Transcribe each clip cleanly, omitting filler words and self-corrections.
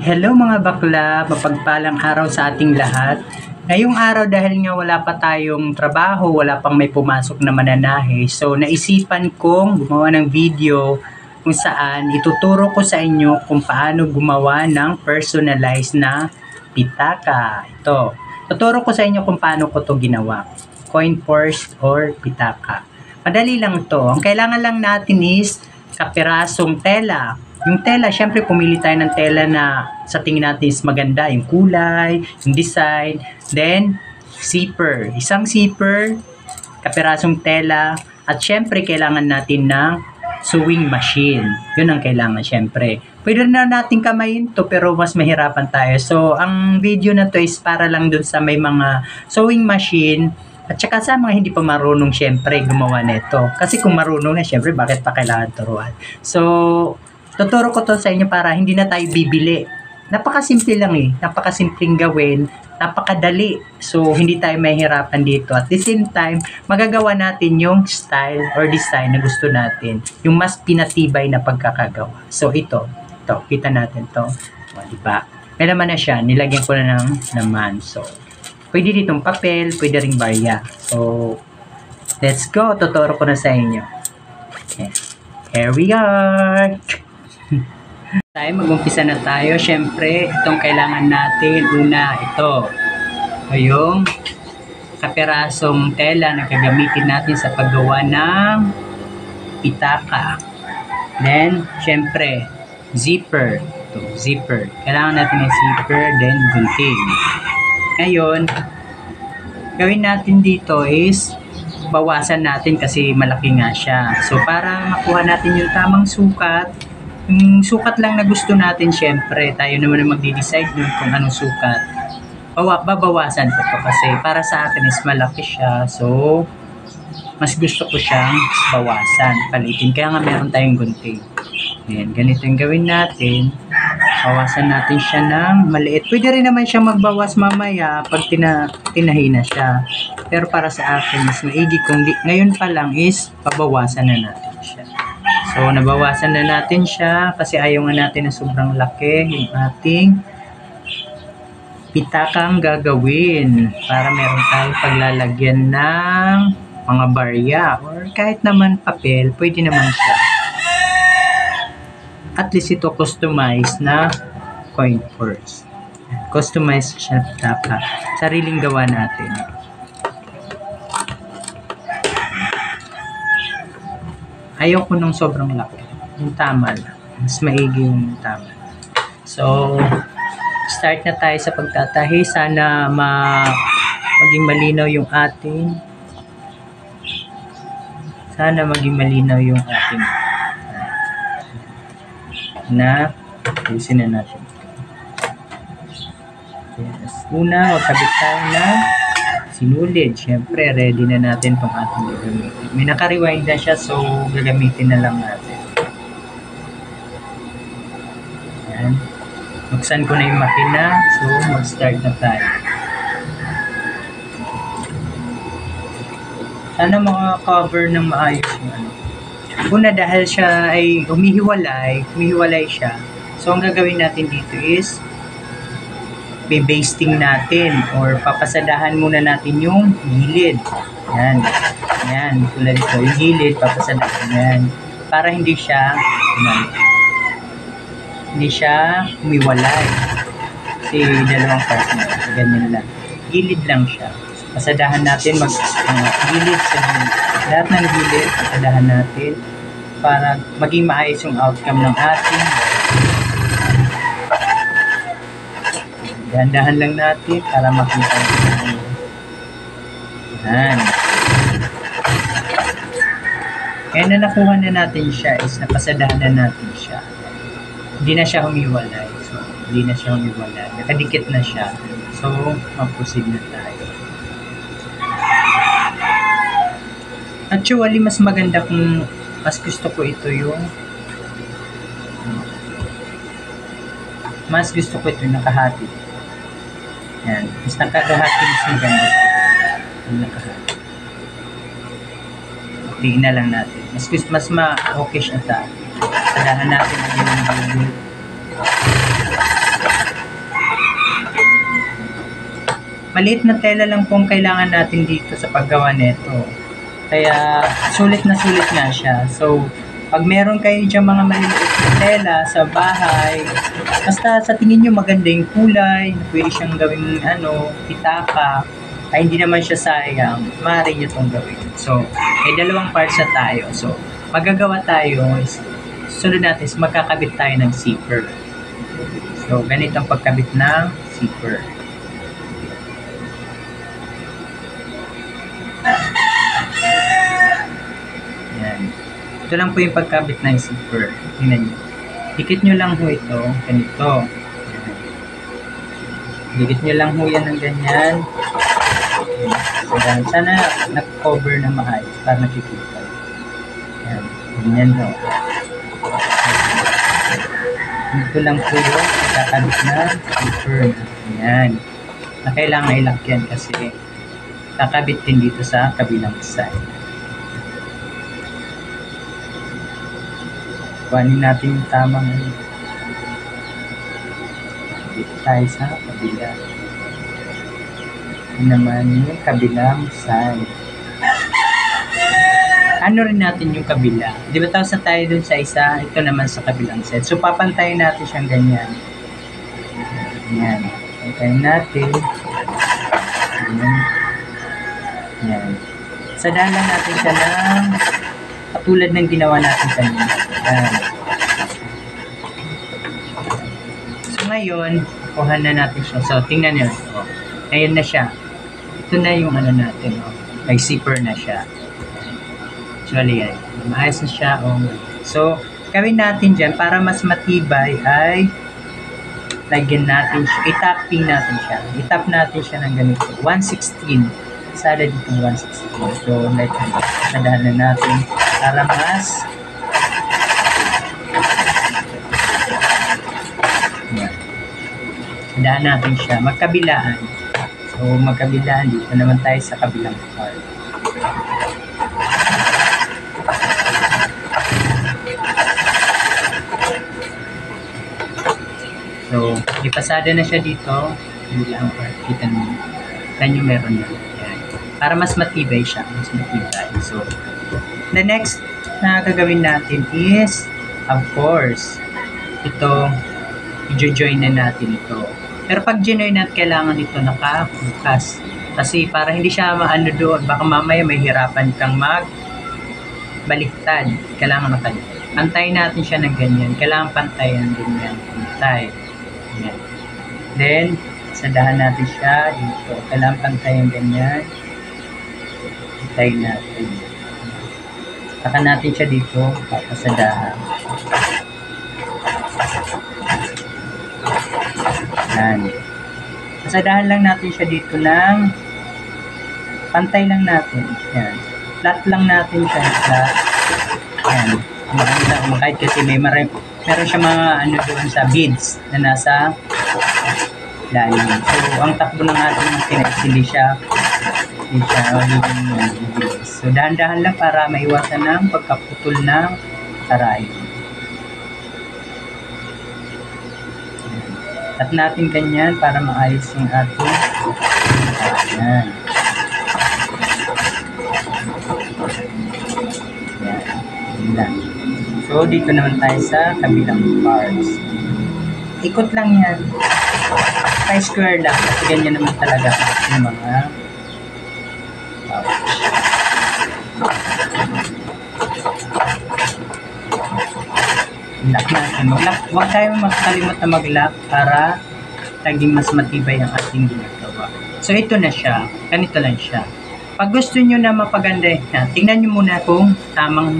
Hello mga bakla, mapagpalang araw sa ating lahat. Ngayong araw dahil nga wala pa tayong trabaho, wala pang may pumasok na mananahe. So naisipan kong gumawa ng video kung saan ituturo ko sa inyo kung paano gumawa ng personalized na pitaka. Ito, tuturo ko sa inyo kung paano ko to ginawa. Coin purse or pitaka. Madali lang to. Ang kailangan lang natin is kapirasong tela. Yung tela, syempre pumili tayo ng tela na sa tingin natin is maganda, yung kulay, yung design. Then, zipper. Isang zipper, kapirasong tela, at syempre kailangan natin ng sewing machine. Yun ang kailangan syempre. Pwede na natin kamayin to pero mas mahirapan tayo. So, ang video na to is para lang dun sa may mga sewing machine at saka sa mga hindi pa marunong syempre gumawa nito. Kasi kung marunong na syempre bakit pa kailangan turuan. So, tuturo ko to sa inyo para hindi na tayo bibili. Napakasimple lang napakasimpleng gawin, napakadali. So, hindi tayo mahihirapan dito. At the same time, magagawa natin yung style or design na gusto natin. Yung mas pinatibay na pagkakagawa. So, ito, kita natin to. O, diba? May naman na siya, nilagyan ko na ng laman. So, pwede ditong papel, pwede ring barya. So, let's go. Tuturo ko na sa inyo. Okay. Here we are. Mag-umpisa na tayo. Syempre, itong kailangan natin. Una, ito. Yung kapirasong tela na gagamitin natin sa paggawa ng pitaka. Then, syempre, zipper. Ito, zipper. Kailangan natin ng zipper, then gunting. Ngayon, gawin natin dito is bawasan natin kasi malaki nga siya. So, para makuha natin yung tamang sukat, yung sukat lang na gusto natin, syempre, tayo naman ang magde-decide nun kung anong sukat. Babawasan ko to kasi para sa akin is malaki siya. So, mas gusto ko siyang bawasan, palitin. Kaya nga meron tayong gunting. Ayan, ganito yung gawin natin. Bawasan natin siya ng maliit. Pwede rin naman siya magbawas mamaya pag tinahi na siya. Pero para sa akin, mas maigi kung ngayon pa lang is pabawasan na natin siya. So, nabawasan na natin siya kasi ayaw nga natin na sobrang laki yung ating pitakang gagawin para meron tayong paglalagyan ng mga barya or kahit naman papel, pwede naman siya. At least ito customized na coin purse. Customized siya na pitaka. Sariling gawa natin. Ayaw ko nung sobrang laki. Yung tama lang. Mas maigi yung tama. So, start na tayo sa pagtatahi. Sana maging malinaw yung ating na ayusin na natin. Yes. Una, magkabit tayo na sinulid. Siyempre, ready na natin itong ating gagamitin. May naka-rewind na siya, so gagamitin na lang natin. Ayan. Buksan ko na yung makina, so mag-start na tayo. Sana maka-cover ng maayos yung ano. Una, dahil siya ay humihiwalay siya. So, ang gagawin natin dito is basting natin or papasadahan muna natin yung gilid. Yan, tulad ito. Yung gilid, papasadahan yan. Para hindi siya humiwalay. Kasi dalawang parts na. Ganyan lang. Gilid lang siya. Pasadahan natin gilid sa gilid. Lahat ng gilid, pasadahan natin para maging maayos yung outcome ng ating. Dahan-dahan lang natin para makita natin. Yan. Kaya na nakuha na natin siya is napasadahan na natin siya. Hindi na siya humiwalay. So, nakadikit na siya. So, mag-proceed na tayo. Actually, mas maganda kung mas gusto ko ito yung nakahati. Yan. Mas nakahati, mas maganda. Yung nakahati. Tingnan na lang natin. Mas okay siya sa atin. Sadahan natin ang yung Maliit na tela lang po ang kailangan natin dito sa paggawa nito. Kaya sulit na sulit nga siya. So, pag meron kayo dyan mga maliliit na tela sa bahay, basta sa tingin nyo maganda yung kulay, pwede siyang gawing pitaka, ay hindi naman siya sayang, maaari nyo itong gawin. So, may dalawang parts na tayo. So, magagawa tayo, sunod natin is magkakabit tayo ng zipper. So, ganito ang pagkabit ng zipper. Yan. Ito lang po yung pagkabit ng zipper. Tingnan nyo. Dikit nyo lang ho ito, ganito. Dikit nyo lang ho yan ng ganyan. So, sana nag-cover na maayos para nakikita. Yan. Ganyan ho. Dito lang po yung kakabit na zipper. Yan. Na kailangan ilak yan kasi kakabit din dito sa kabilang side. Kuhanin natin yung tamang dito tayo sa kabila. Ito naman yung kabilang side. Ano rin natin yung kabila. Di ba tapos na tayo dun sa isa, ito naman sa kabilang side. So papantayin natin siyang ganyan. Yan. Pantayin natin. Yan. Yan. Sadahan lang natin siya ng katulad ng ginawa natin kanina. Yan. So ngayon, kuha na natin siya. So tingnan nyo. Oh, ayan na siya. Ito na yung natin. Oh. May zipper na siya. Actually yan. Maayos na siya. Oh. So, gawin natin dyan para mas matibay ay lagyan natin siya. I-tapping natin siya. I-tap natin siya ng ganito. 1/16. Sada dito 1/16. So, like, sadahan na natin para mas yan. Sadahan natin siya. Magkabilaan. So, magkabilaan. Dito naman tayo sa kabilang part. So, ipasada na siya dito. Kabilang part. Kita nyo meron na. Yan. Para mas matibay siya. Mas matibay. So, the next na gagawin natin is, of course, ito, i-join na natin ito. Pero pag join natin, kailangan ito nakabukas. Kasi para hindi siya maano doon, baka mamaya may hirapan kang baliktad. Kailangan nakalimutan. Pantayin natin siya ng ganyan. Kailangan pantayan ganyan. Pantay. Yan. Then, sadahan natin siya dito. Kailangan pantayan ganyan. Pantayin natin. Saka natin siya dito. Papasadahan. Yan. Pasadahan lang natin siya dito ng pantay lang natin. Yan. Flat lang natin siya. Flat. Yan. Kahit kasi meron siya mga doon sa beads na nasa lalim. So, ang takbo ng ating kinex, hindi siya so, dahan-dahan lang para maiwasan ng pagkaputol ng taray. At natin ganyan para maayos yung ating yan. Yan. So, dito naman tayo sa kabilang parts. Ikot lang yan. Pa-square lang. Kasi ganyan naman talaga yung mga pouch. Lock natin. Huwag tayo magkalimot na mag-lock para laging mas matibay ang ating ginagawa. So, ito na siya. Ganito lang siya. Pag gusto nyo na mapaganda na, tingnan nyo muna kung tamang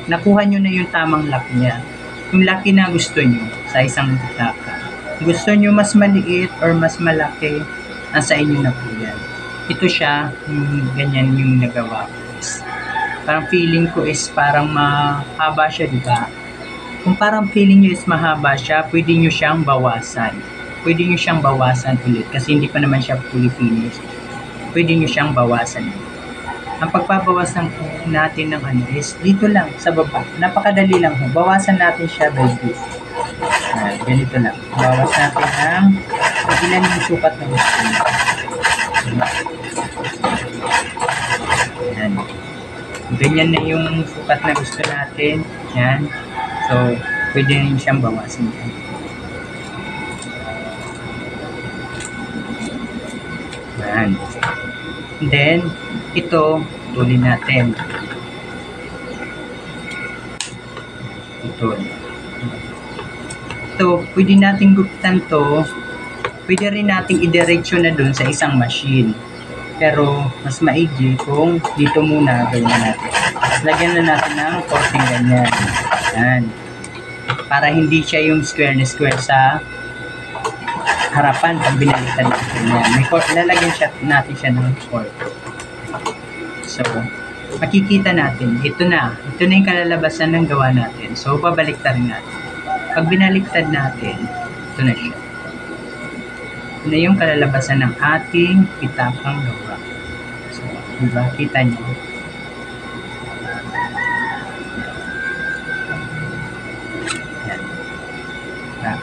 nakuha nyo na yung tamang lock niya. Yung laki na gusto nyo sa isang pitaka. Gusto nyo mas maliit or mas malaki, nasa inyo na po yan. Ito siya, ganyan yung nagawa ko. Parang feeling ko is parang mahaba siya, diba? Kung parang feeling nyo is mahaba siya, pwede nyo siyang bawasan. Pwede nyo siyang bawasan ulit kasi hindi pa naman siya fully finished. Pwede nyo siyang bawasan. Ang pagpabawasan natin ng is dito lang sa baba. Napakadali lang ho. Bawasan natin siya by this. Ganito lang. Bawas natin ng ilan yung sukat na gusto nyo. Yan. Ganyan na yung sukat na gusto natin. Yan. So, pwede rin siyang bawasin. Yan. And then, ito, tulin natin. Ito, pwede natin gupitan to. Pwede rin nating idiretso na dun sa isang machine. Pero, mas maigi kung dito muna gawin natin. Lagyan na natin ng korting ganyan. Yan. Para hindi siya yung square na square sa harapan pag binaliktad natin yan. May lalagyan natin siya ng cord. So, makikita natin, ito na yung kalalabasan ng gawa natin. So, pabaliktad natin. Pag binaliktad natin, ito na siya. Ito na yung kalalabasan ng ating pitakang gawa. So, diba? Kita nyo. Yan.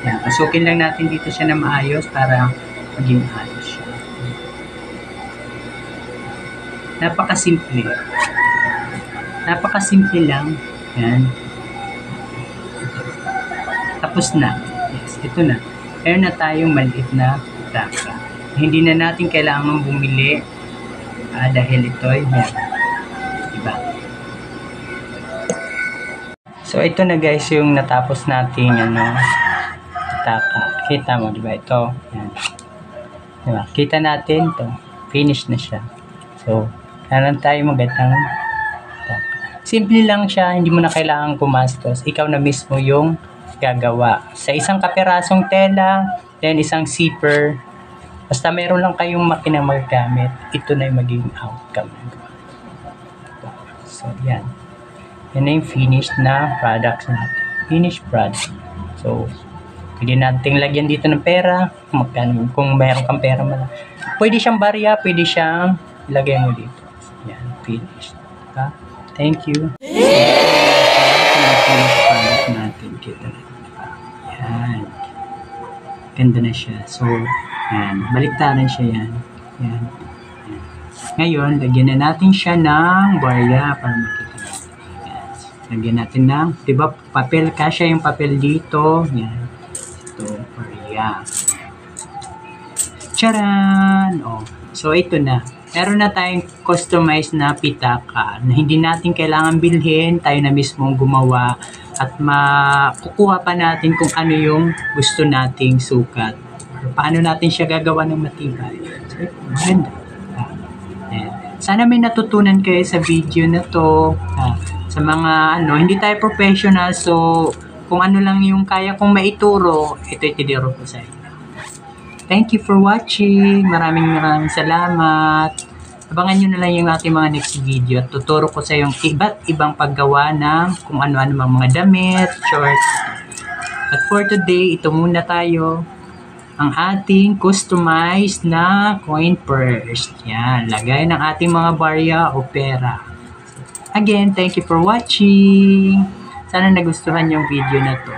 Yan. Pasukin lang natin dito siya na maayos para maging ayos siya. Napakasimple. Napakasimple lang. Yan. Tapos na. Yes, ito na. Meron na tayong maliit na pitaka. Hindi na natin kailangan bumili dahil ito ay meron. Diba? So, ito na guys yung natapos nating pitaka. Kita mo, diba? Ito. Yan. Diba? Kita natin ito. Finish na siya. So, meron tayo magandang pitaka. Simple lang siya. Hindi mo na kailangan gumastos. Ikaw na mismo yung gagawa. Sa isang kapirasong tela, then isang zipper, basta meron lang kayong makina magagamit, ito na yung magiging outcome. So, yan. Yan na yung finished na products natin. Finished product. So, pwede natin lagyan dito ng pera, kung mayroon kang pera man. Pwede siyang barya, pwede siyang ilagay mo dito. Yan, finished. Thank you. Finished product natin. Kita na. Yan. Ganda na siya. So, yan. Baliktaran siya yan. Yan. Yan. Ngayon, lagyan na natin siya ng barya para makita natin. Yan. Lagyan natin ng, diba, papel, kasya yung papel dito. Yan. Ito, barya. Charan! Oh. So, ito na. Meron na tayong customized na pitaka na hindi natin kailangan bilhin. Tayo na mismo gumawa at makukuha pa natin kung ano yung gusto nating sukat. Or paano natin siya gagawa ng matibay. So, maganda. Sana may natutunan kayo sa video na to. Sa mga hindi tayo professional. So, kung ano lang yung kaya kong maituro, ito itidiro ko sa inyo. Thank you for watching. Maraming salamat. Abangan nyo na lang yung ating mga next video at tuturo ko sa yung iba't ibang paggawa ng kung ano-ano mga damit, shorts. At for today, ito muna tayo. Ang ating customized na coin purse. Yan, lagay ng ating mga barya o pera. Again, thank you for watching. Sana nagustuhan yung video na to.